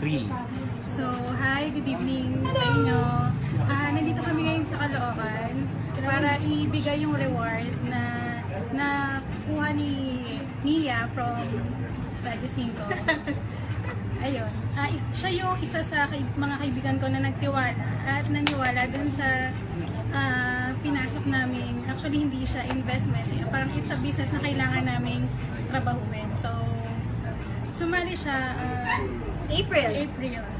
3. So, hi, good evening sa inyo. Nandito kami ngayon sa Caloocan para ibigay yung reward na nakuha ni Nia from Radyo 5. Ayun. Siya yung isa sa mga kaibigan ko na nagtiwala at naniwala dun sa pinasok namin. Actually, hindi siya investment. Parang it's a business na kailangan naming trabahuin. So, sumali siya April.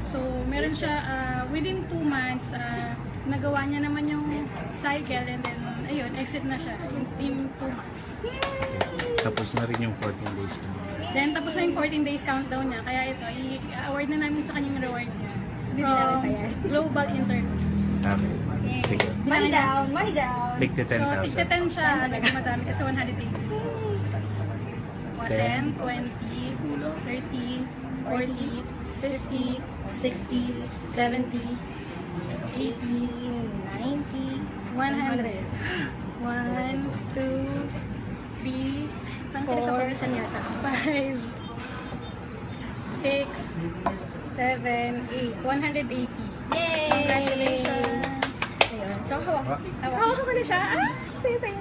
So, meron siya within 2 months, nagawa niya naman yung cycle and then, ayun, exit na siya in 2 months. Tapos na rin yung 14 days. Then, tapos na yung 14 days countdown niya. Kaya ito, i-award na namin sa kanyang reward niya. Bibigyan pa yan. Global Interview. Okay. Sige. Money down, money down. Tigti So, tigta 10,000. 10 siya. Medyo madami kasi 180. 10, 20, 30, 40, 50, 60, 70, 80, 90, 100. 1, 2, 3, 4, Saan yata? 5, 6, 7, 8, 180. Yay! Congratulations! Ayun. So, hawak. Hawak. Hawak ko na siya. Sige, sige.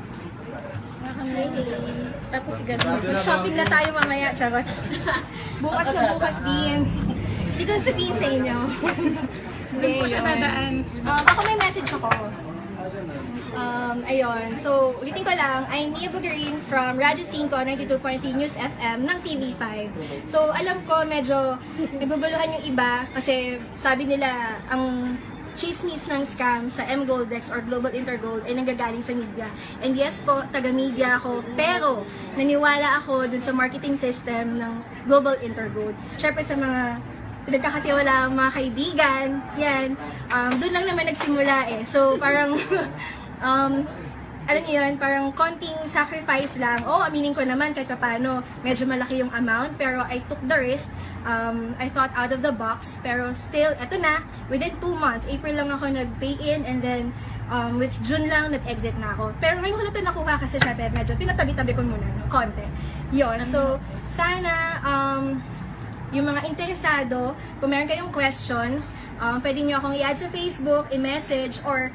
Tapos ganun. Mag-shopping na tayo mamaya, charot. Bukas na bukas din. Hindi ko na sabihin sa inyo. Doon po siya Ayun. dadaan. Ako may message ako. Ayun. So, ulitin ko lang, I'm Nia Bugarin from Radyo 5, 92.3 News FM ng TV5. So, alam ko medyo naguguluhan yung iba kasi sabi nila ang chismis ng scam sa M-Goldex or Global Intergold ay nanggagaling sa media. And yes po, taga-media ako, pero naniwala ako dun sa marketing system ng Global Intergold. Siyempre sa mga pinagkakatiwala mga kaibigan, yan, dun lang naman nagsimula eh. So parang, alam niyo yun, parang konting sacrifice lang. Aminin ko naman kahit paano, medyo malaki yung amount, pero I took the risk. I thought out of the box, pero still, eto na, within 2 months, April lang ako nag-pay in, and then with June lang, nag-exit na ako. Pero ngayon ko na ito nakuha kasi syempre, medyo tinatabi-tabi ko muna, no? Konti. Yun, so, sana, yung mga interesado, kung meron kayong questions, pwede nyo akong i-add sa Facebook, i-message, or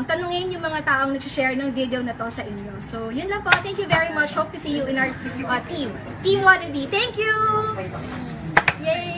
tanungin yung mga taong nag-share ng video na to sa inyo. So, yun lang po. Thank you very much. Hope to see you in our team. Team Wannabe. Thank you! Yay!